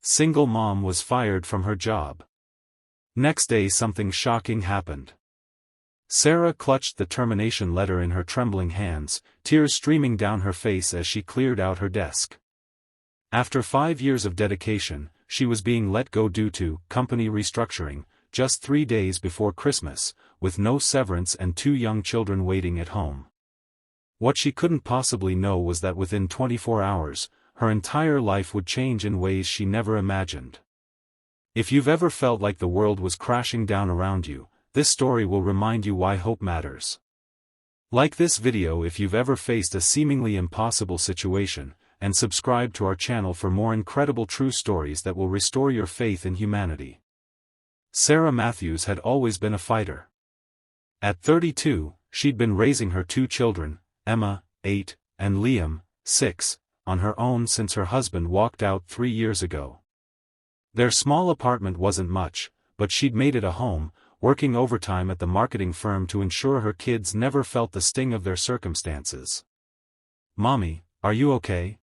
Single mom was fired from her job. Next day something shocking happened. Sarah clutched the termination letter in her trembling hands, tears streaming down her face as she cleared out her desk. After 5 years of dedication, she was being let go due to company restructuring, just 3 days before Christmas, with no severance and 2 young children waiting at home. What she couldn't possibly know was that within 24 hours, her entire life would change in ways she never imagined. If you've ever felt like the world was crashing down around you, this story will remind you why hope matters. Like this video if you've ever faced a seemingly impossible situation, and subscribe to our channel for more incredible true stories that will restore your faith in humanity. Sarah Matthews had always been a fighter. At 32, she'd been raising her 2 children, Emma, 8, and Liam, 6, on her own since her husband walked out 3 years ago. Their small apartment wasn't much, but she'd made it a home, working overtime at the marketing firm to ensure her kids never felt the sting of their circumstances. "Mommy, are you okay?"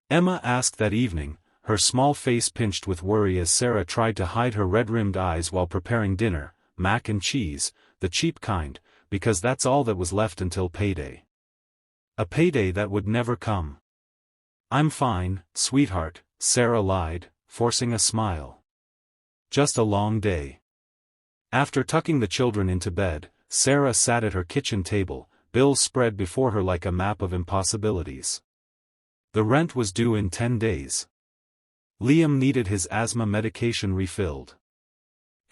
Emma asked that evening, her small face pinched with worry as Sarah tried to hide her red-rimmed eyes while preparing dinner, mac and cheese, the cheap kind, because that's all that was left until payday. A payday that would never come. "I'm fine, sweetheart," Sarah lied, forcing a smile. "Just a long day." After tucking the children into bed, Sarah sat at her kitchen table, bills spread before her like a map of impossibilities. The rent was due in 10 days. Liam needed his asthma medication refilled.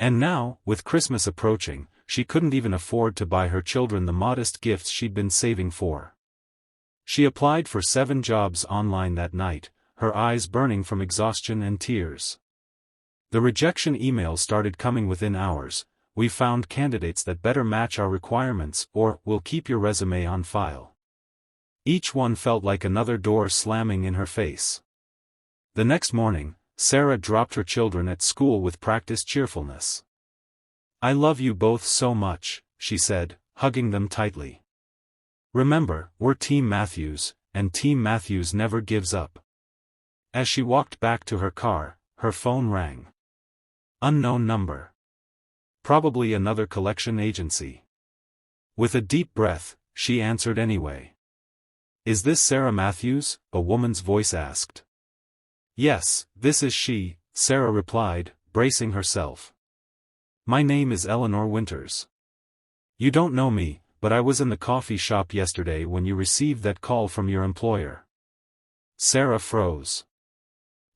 And now, with Christmas approaching, she couldn't even afford to buy her children the modest gifts she'd been saving for. She applied for 7 jobs online that night, her eyes burning from exhaustion and tears. The rejection emails started coming within hours. "We found candidates that better match our requirements," or "we'll keep your resume on file." Each one felt like another door slamming in her face. The next morning, Sarah dropped her children at school with practiced cheerfulness. "I love you both so much," she said, hugging them tightly. "Remember, we're Team Matthews, and Team Matthews never gives up." As she walked back to her car, her phone rang. Unknown number. Probably another collection agency. With a deep breath, she answered anyway. "Is this Sarah Matthews?" a woman's voice asked. "Yes, this is she," Sarah replied, bracing herself. "My name is Eleanor Winters. You don't know me, but I was in the coffee shop yesterday when you received that call from your employer." Sarah froze.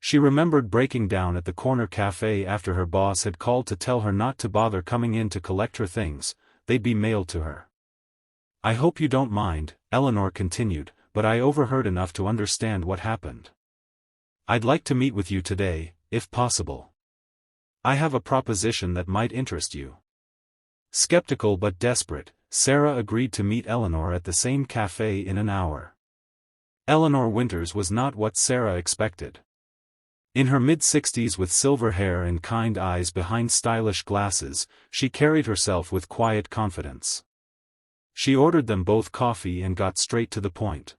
She remembered breaking down at the corner cafe after her boss had called to tell her not to bother coming in to collect her things, they'd be mailed to her. "I hope you don't mind," Eleanor continued, "but I overheard enough to understand what happened. I'd like to meet with you today, if possible. I have a proposition that might interest you." Skeptical but desperate, Sarah agreed to meet Eleanor at the same cafe in an hour. Eleanor Winters was not what Sarah expected. In her mid-60s with silver hair and kind eyes behind stylish glasses, she carried herself with quiet confidence. She ordered them both coffee and got straight to the point.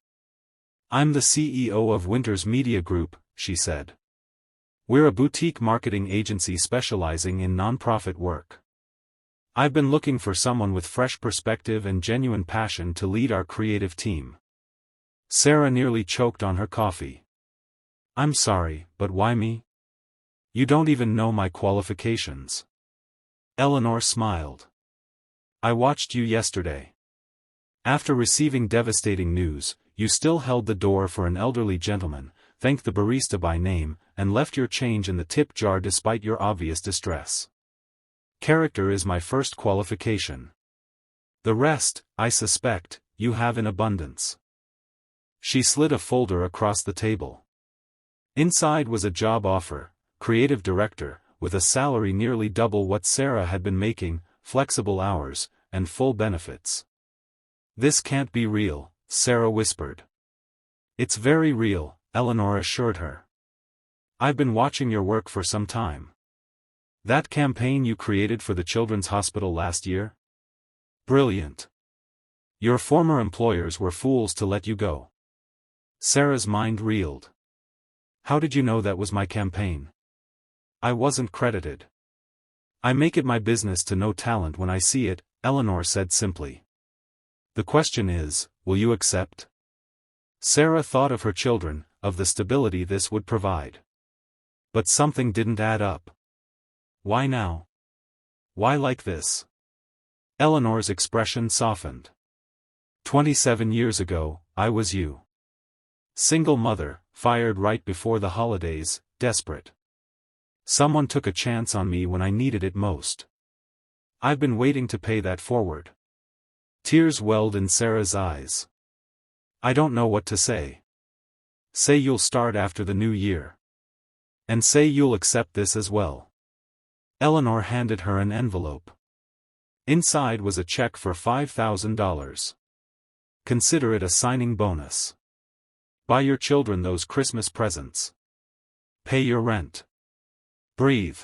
"I'm the CEO of Winters Media Group," she said. "We're a boutique marketing agency specializing in nonprofit work. I've been looking for someone with fresh perspective and genuine passion to lead our creative team." Sarah nearly choked on her coffee. "I'm sorry, but why me? You don't even know my qualifications." Eleanor smiled. "I watched you yesterday. After receiving devastating news, you still held the door for an elderly gentleman, thanked the barista by name, and left your change in the tip jar despite your obvious distress. Character is my first qualification. The rest, I suspect, you have in abundance." She slid a folder across the table. Inside was a job offer, creative director, with a salary nearly double what Sarah had been making, flexible hours, and full benefits. "This can't be real," Sarah whispered. "It's very real," Eleanor assured her. "I've been watching your work for some time. That campaign you created for the Children's Hospital last year? Brilliant. Your former employers were fools to let you go." Sarah's mind reeled. How did you know that was my campaign? I wasn't credited. I make it my business to know talent when I see it, Eleanor said simply. The question is, will you accept? Sarah thought of her children, of the stability this would provide. But something didn't add up. Why now? Why like this? Eleanor's expression softened. 27 years ago, I was you. Single mother, fired right before the holidays, desperate. Someone took a chance on me when I needed it most. I've been waiting to pay that forward. Tears welled in Sarah's eyes. I don't know what to say. Say you'll start after the new year. And say you'll accept this as well. Eleanor handed her an envelope. Inside was a check for $5,000. Consider it a signing bonus. Buy your children those Christmas presents. Pay your rent. Breathe.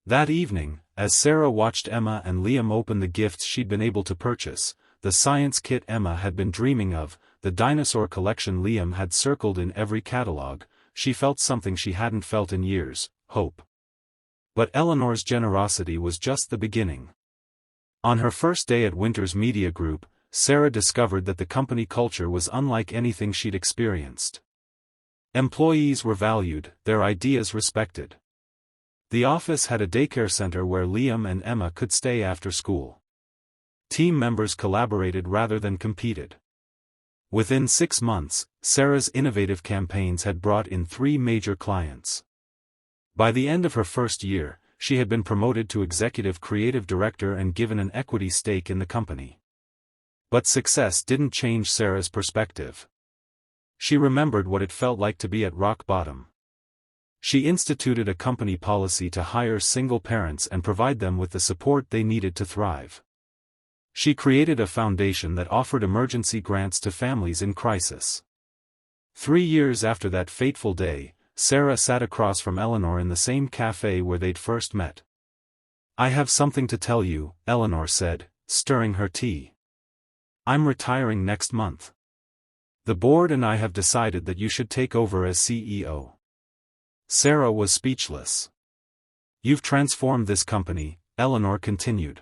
That evening, as Sarah watched Emma and Liam open the gifts she'd been able to purchase, the science kit Emma had been dreaming of, the dinosaur collection Liam had circled in every catalog, she felt something she hadn't felt in years, hope. But Eleanor's generosity was just the beginning. On her first day at Winters Media Group, Sarah discovered that the company culture was unlike anything she'd experienced. Employees were valued, their ideas respected. The office had a daycare center where Liam and Emma could stay after school. Team members collaborated rather than competed. Within 6 months, Sarah's innovative campaigns had brought in 3 major clients. By the end of her first year, she had been promoted to executive creative director and given an equity stake in the company. But success didn't change Sarah's perspective. She remembered what it felt like to be at rock bottom. She instituted a company policy to hire single parents and provide them with the support they needed to thrive. She created a foundation that offered emergency grants to families in crisis. 3 years after that fateful day, Sarah sat across from Eleanor in the same cafe where they'd first met. I have something to tell you, Eleanor said, stirring her tea. I'm retiring next month. The board and I have decided that you should take over as CEO. Sarah was speechless. You've transformed this company, Eleanor continued.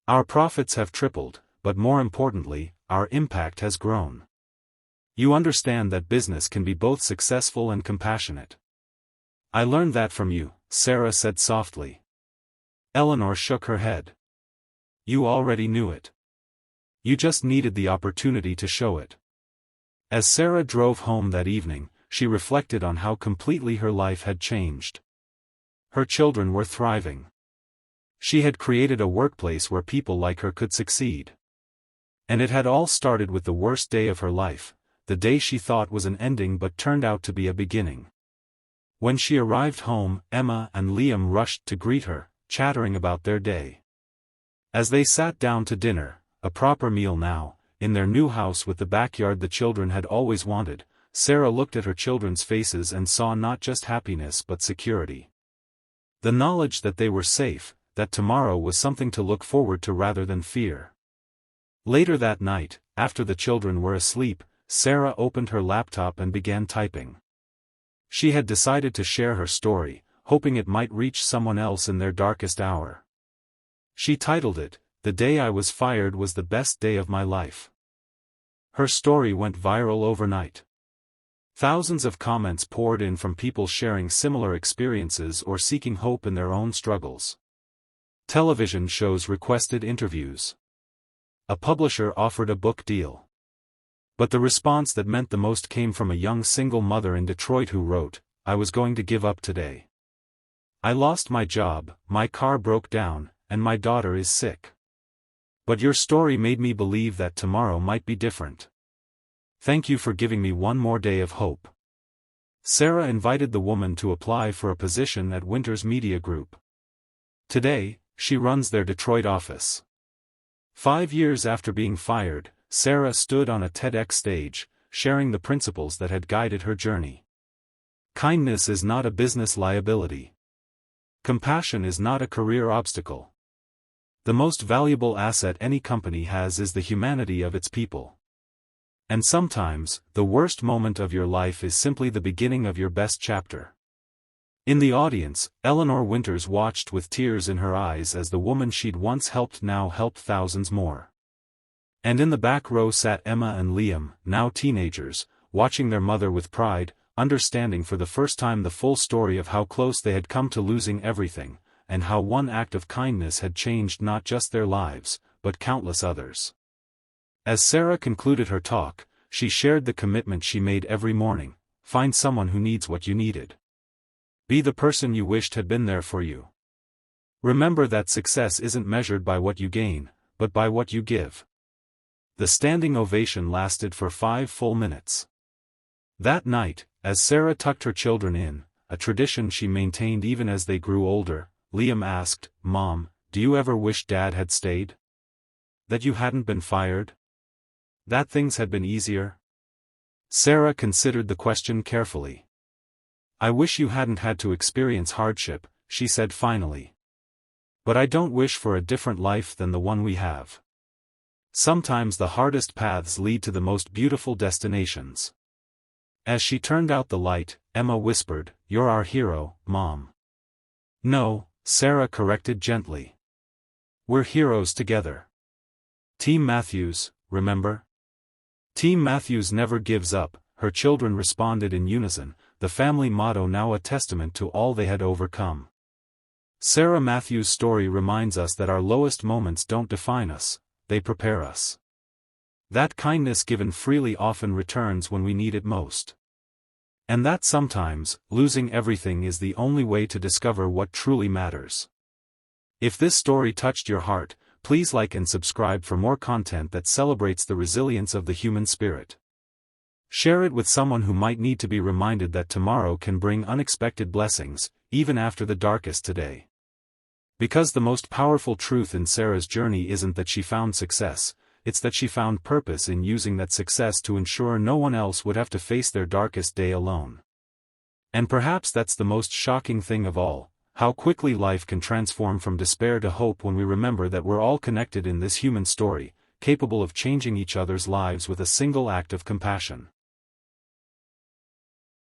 Our profits have tripled, but more importantly, our impact has grown. You understand that business can be both successful and compassionate. I learned that from you, Sarah said softly. Eleanor shook her head. You already knew it. You just needed the opportunity to show it. As Sarah drove home that evening, she reflected on how completely her life had changed. Her children were thriving. She had created a workplace where people like her could succeed. And it had all started with the worst day of her life, the day she thought was an ending but turned out to be a beginning. When she arrived home, Emma and Liam rushed to greet her, chattering about their day. As they sat down to dinner, a proper meal now, in their new house with the backyard the children had always wanted, Sarah looked at her children's faces and saw not just happiness but security. The knowledge that they were safe, that tomorrow was something to look forward to rather than fear. Later that night, after the children were asleep, Sarah opened her laptop and began typing. She had decided to share her story, hoping it might reach someone else in their darkest hour. She titled it, "The Day I Was Fired Was the Best Day of My Life." Her story went viral overnight. Thousands of comments poured in from people sharing similar experiences or seeking hope in their own struggles. Television shows requested interviews. A publisher offered a book deal. But the response that meant the most came from a young single mother in Detroit who wrote, "I was going to give up today. I lost my job, my car broke down, and my daughter is sick. But your story made me believe that tomorrow might be different. Thank you for giving me one more day of hope." Sarah invited the woman to apply for a position at Winters Media Group. Today, she runs their Detroit office. 5 years after being fired, Sarah stood on a TEDx stage, sharing the principles that had guided her journey. Kindness is not a business liability. Compassion is not a career obstacle. The most valuable asset any company has is the humanity of its people. And sometimes, the worst moment of your life is simply the beginning of your best chapter. In the audience, Eleanor Winters watched with tears in her eyes as the woman she'd once helped now helped thousands more. And in the back row sat Emma and Liam, now teenagers, watching their mother with pride, understanding for the first time the full story of how close they had come to losing everything, and how one act of kindness had changed not just their lives, but countless others. As Sarah concluded her talk, she shared the commitment she made every morning: find someone who needs what you needed. Be the person you wished had been there for you. Remember that success isn't measured by what you gain, but by what you give. The standing ovation lasted for 5 full minutes. That night, as Sarah tucked her children in, a tradition she maintained even as they grew older, Liam asked, "Mom, do you ever wish Dad had stayed? That you hadn't been fired? That things had been easier?" Sarah considered the question carefully. "I wish you hadn't had to experience hardship," she said finally. "But I don't wish for a different life than the one we have. Sometimes the hardest paths lead to the most beautiful destinations." As she turned out the light, Emma whispered, "You're our hero, Mom." "No," Sarah corrected gently. "We're heroes together. Team Matthews, remember?" "Team Matthews never gives up," her children responded in unison, the family motto now a testament to all they had overcome. Sarah Matthews' story reminds us that our lowest moments don't define us, they prepare us. That kindness given freely often returns when we need it most. And that sometimes, losing everything is the only way to discover what truly matters. If this story touched your heart, please like and subscribe for more content that celebrates the resilience of the human spirit. Share it with someone who might need to be reminded that tomorrow can bring unexpected blessings, even after the darkest today. Because the most powerful truth in Sarah's journey isn't that she found success, it's that she found purpose in using that success to ensure no one else would have to face their darkest day alone. And perhaps that's the most shocking thing of all, how quickly life can transform from despair to hope when we remember that we're all connected in this human story, capable of changing each other's lives with a single act of compassion.